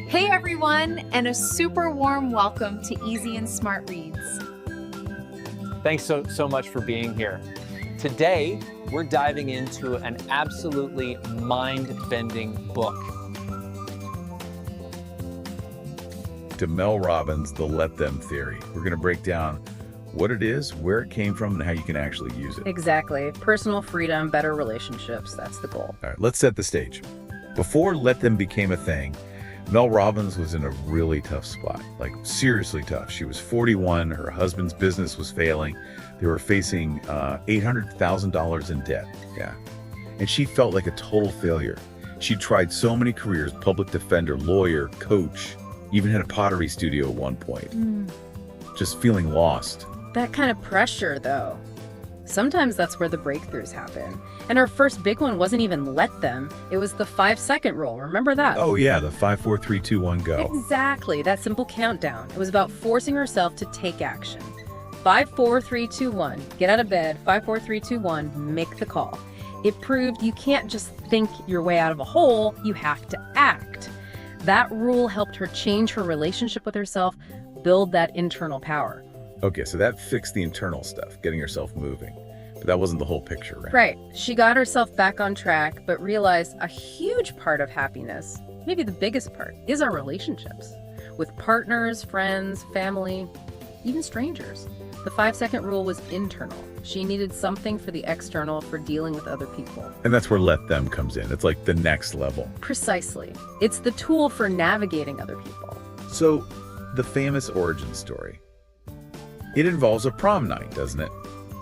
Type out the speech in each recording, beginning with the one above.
Hey everyone, and a super warm welcome to Easy and Smart Reads. Thanks so much for being here. Today, we're diving into an absolutely mind-bending book. To Mel Robbins, the Let Them Theory. We're going to break down what it is, where it came from, and how you can actually use it. Exactly. Personal freedom, better relationships. That's the goal. All right, let's set the stage. Before Let Them became a thing, Mel Robbins was in a really tough spot, like seriously tough. She was 41, her husband's business was failing. They were facing $800,000 in debt. Yeah. And she felt like a total failure. She tried so many careers, public defender, lawyer, coach, even had a pottery studio at one point. Just feeling lost. That kind of pressure, though. Sometimes that's where the breakthroughs happen. And her first big one wasn't even let them. It was the 5-second rule. Remember that? Oh yeah, the 5, 4, 3, 2, 1, go. Exactly. That simple countdown. It was about forcing herself to take action. 5, 4, 3, 2, 1. Get out of bed. 5, 4, 3, 2, 1. Make the call. It proved you can't just think your way out of a hole. You have to act. That rule helped her change her relationship with herself, build that internal power. Okay, so that fixed the internal stuff, getting herself moving. But that wasn't the whole picture, right? Right. She got herself back on track, but realized a huge part of happiness, maybe the biggest part, is our relationships. With partners, friends, family, even strangers. The 5-second rule was internal. She needed something for the external for dealing with other people. And that's where Let Them comes in. It's like the next level. Precisely. It's the tool for navigating other people. So, the famous origin story. It involves a prom night, doesn't it?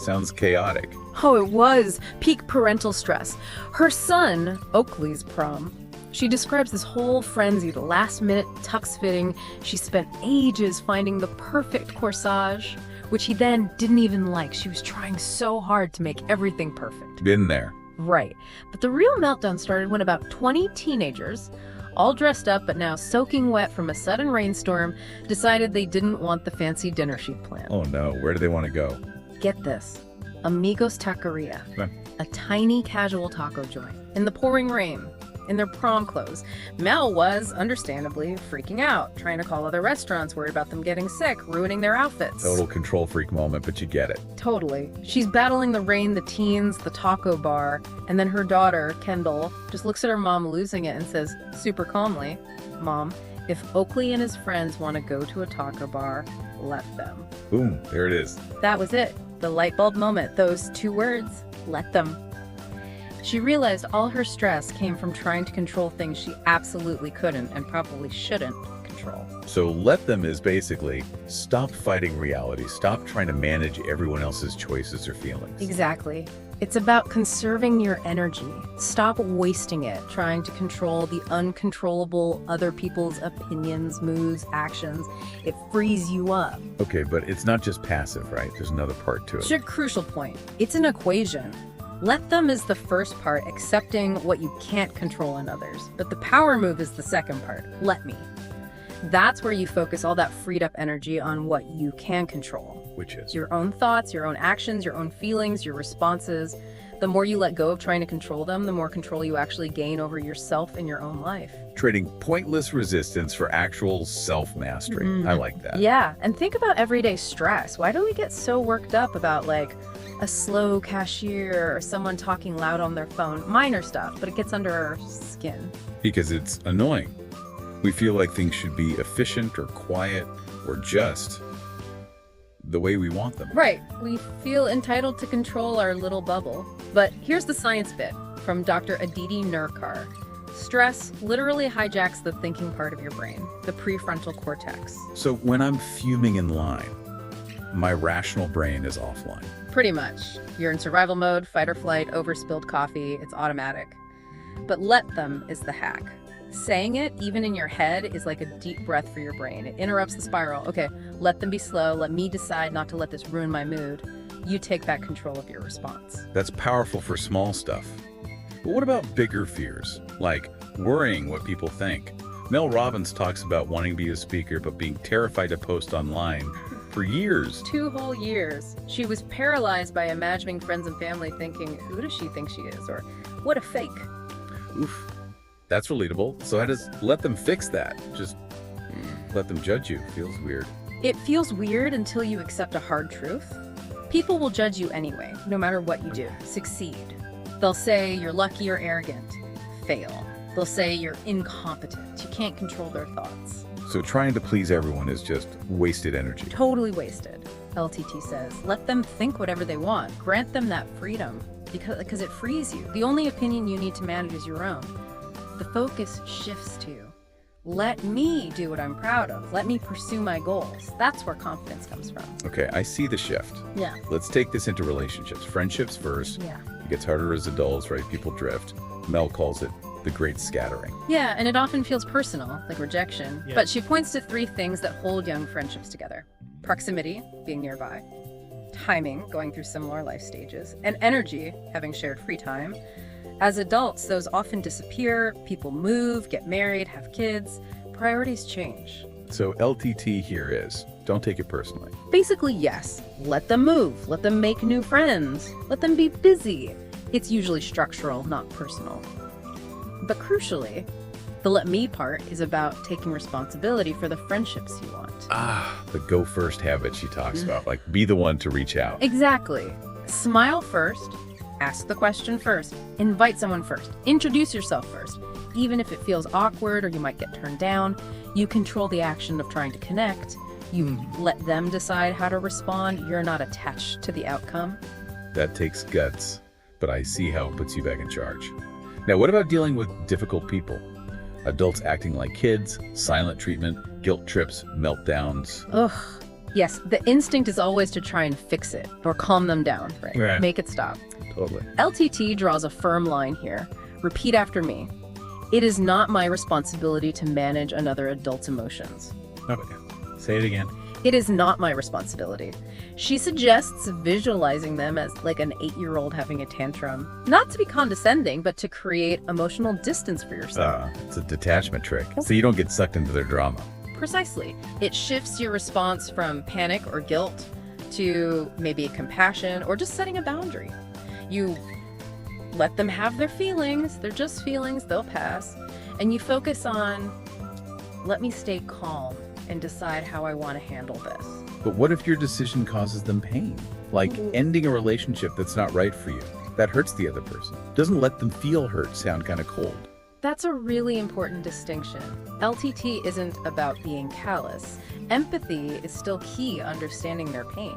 Sounds chaotic. Oh, it was peak parental stress. Her son, Oakley's prom. She describes this whole frenzy, the last-minute tux fitting. She spent ages finding the perfect corsage, which he then didn't even like. She was trying so hard to make everything perfect. Been there. Right. But the real meltdown started when about 20 teenagers, all dressed up but now soaking wet from a sudden rainstorm, decided they didn't want the fancy dinner she'd planned. Oh no, where do they want to go? Get this. Amigos Taqueria, a tiny casual taco joint, in the pouring rain, in their prom clothes. Mel was, understandably, freaking out, trying to call other restaurants, worried about them getting sick, ruining their outfits. Total control freak moment, but you get it. Totally. She's battling the rain, the teens, the taco bar, and then her daughter, Kendall, just looks at her mom losing it and says, super calmly, "Mom, if Oakley and his friends want to go to a taco bar, let them." Boom, there it is. That was it. The light bulb moment. Those 2 words, let them. She realized all her stress came from trying to control things she absolutely couldn't and probably shouldn't control. So Let Them is basically stop fighting reality. Stop trying to manage everyone else's choices or feelings. Exactly. It's about conserving your energy. Stop wasting it trying to control the uncontrollable, other people's opinions, moods, actions. It frees you up. Okay, but it's not just passive, right? There's another part to it. Sure, crucial point. It's an equation. Let them is the first part, accepting what you can't control in others. But the power move is the second part, let me. That's where you focus all that freed up energy on what you can control. Which is? Your own thoughts, your own actions, your own feelings, your responses. The more you let go of trying to control them, the more control you actually gain over yourself and your own life. Trading pointless resistance for actual self-mastery. I like that. Yeah, and think about everyday stress. Why do we get so worked up about like a slow cashier or someone talking loud on their phone? Minor stuff, but it gets under our skin. Because it's annoying. We feel like things should be efficient or quiet or just the way we want them. Right. We feel entitled to control our little bubble. But here's the science bit from Dr. Aditi Nurkar. Stress literally hijacks the thinking part of your brain, the prefrontal cortex. So when I'm fuming in line, my rational brain is offline. Pretty much. You're in survival mode, fight or flight, overspilled coffee, it's automatic. But let them is the hack. Saying it, even in your head, is like a deep breath for your brain. It interrupts the spiral. Okay, let them be slow. Let me decide not to let this ruin my mood. You take back control of your response. That's powerful for small stuff. But what about bigger fears, like worrying what people think? Mel Robbins talks about wanting to be a speaker, but being terrified to post online for years. 2 whole years. She was paralyzed by imagining friends and family thinking, who does she think she is? Or what a fake. Oof. That's relatable. So how does let them fix that? Just let them judge you. Feels weird. It feels weird until you accept a hard truth. People will judge you anyway, no matter what you do. Succeed. They'll say you're lucky or arrogant. Fail. They'll say you're incompetent. You can't control their thoughts. So trying to please everyone is just wasted energy. Totally wasted. LTT says, let them think whatever they want. Grant them that freedom because it frees you. The only opinion you need to manage is your own. The focus shifts to, let me do what I'm proud of. Let me pursue my goals. That's where confidence comes from. Okay, I see the shift. Yeah. Let's take this into relationships. Friendships first. Yeah. It gets harder as adults, right? People drift. Mel calls it the great scattering. Yeah, and it often feels personal, like rejection. Yeah. But she points to 3 things that hold young friendships together. Proximity, being nearby. Timing, going through similar life stages. And energy, having shared free time. As adults, those often disappear. People move, get married, have kids. Priorities change. So LTT here is, don't take it personally. Basically, yes. Let them move. Let them make new friends. Let them be busy. It's usually structural, not personal. But crucially, the let me part is about taking responsibility for the friendships you want. The go first habit she talks about, like be the one to reach out. Exactly. Smile first. Ask the question first. Invite someone first. Introduce yourself first. Even if it feels awkward or you might get turned down, you control the action of trying to connect. You let them decide how to respond. You're not attached to the outcome. That takes guts, but I see how it puts you back in charge. Now, what about dealing with difficult people? Adults acting like kids, silent treatment, guilt trips, meltdowns. Ugh. Yes, the instinct is always to try and fix it or calm them down, right? Right. Make it stop. Totally. LTT draws a firm line here. Repeat after me. It is not my responsibility to manage another adult's emotions. Okay. Say it again. It is not my responsibility. She suggests visualizing them as like an 8-year-old having a tantrum. Not to be condescending, but to create emotional distance for yourself. It's a detachment trick, so you don't get sucked into their drama. Precisely. It shifts your response from panic or guilt to maybe compassion or just setting a boundary. You let them have their feelings. They're just feelings. They'll pass. And you focus on, let me stay calm and decide how I want to handle this. But what if your decision causes them pain? Like ending a relationship that's not right for you. That hurts the other person. Doesn't let them feel hurt sound kind of cold. That's a really important distinction. LTT isn't about being callous. Empathy is still key understanding their pain.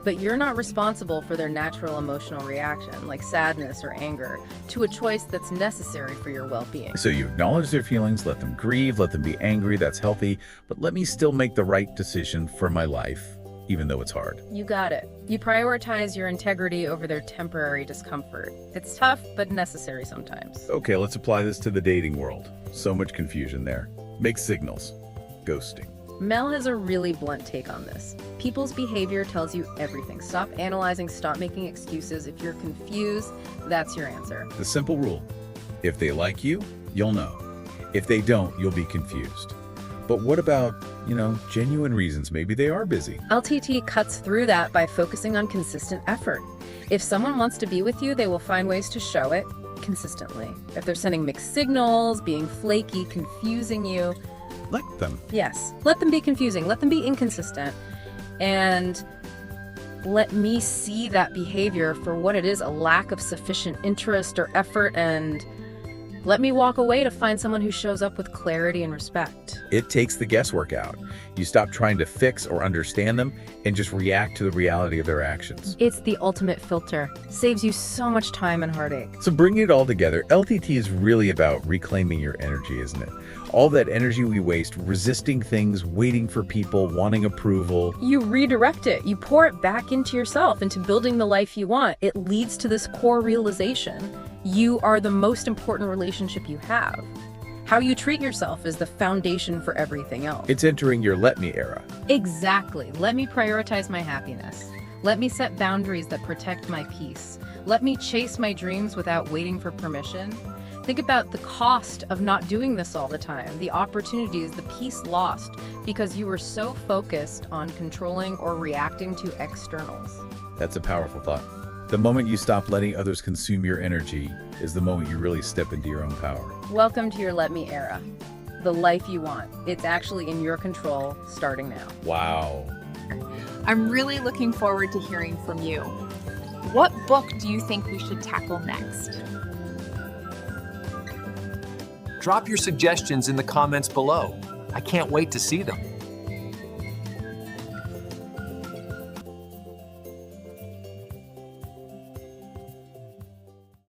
But you're not responsible for their natural emotional reaction, like sadness or anger, to a choice that's necessary for your well-being. So you acknowledge their feelings, let them grieve, let them be angry, that's healthy, but let me still make the right decision for my life, even though it's hard. You got it. You prioritize your integrity over their temporary discomfort. It's tough, but necessary sometimes. Okay, let's apply this to the dating world. So much confusion there. Mixed signals. Ghosting. Mel has a really blunt take on this. People's behavior tells you everything. Stop analyzing, stop making excuses. If you're confused, that's your answer. The simple rule. If they like you, you'll know. If they don't, you'll be confused. But what about, genuine reasons? Maybe they are busy. LTT cuts through that by focusing on consistent effort. If someone wants to be with you, they will find ways to show it consistently. If they're sending mixed signals, being flaky, confusing you, Let them. yes, let them be confusing, let them be inconsistent, and let me see that behavior for what it is, a lack of sufficient interest or effort, and let me walk away to find someone who shows up with clarity and respect. It takes the guesswork out. You stop trying to fix or understand them and just react to the reality of their actions. It's the ultimate filter. Saves you so much time and heartache. So bringing it all together, LTT is really about reclaiming your energy, isn't it? All that energy we waste resisting things, waiting for people, wanting approval. You redirect it. You pour it back into yourself, into building the life you want. It leads to this core realization. You are the most important relationship you have. How you treat yourself is the foundation for everything else. It's entering your let me era. Exactly. Let me prioritize my happiness. Let me set boundaries that protect my peace. Let me chase my dreams without waiting for permission. Think about the cost of not doing this all the time, the opportunities, the peace lost because you were so focused on controlling or reacting to externals. That's a powerful thought. The moment you stop letting others consume your energy is the moment you really step into your own power. Welcome to your Let Me era. The life you want. It's actually in your control starting now. Wow. I'm really looking forward to hearing from you. What book do you think we should tackle next? Drop your suggestions in the comments below. I can't wait to see them.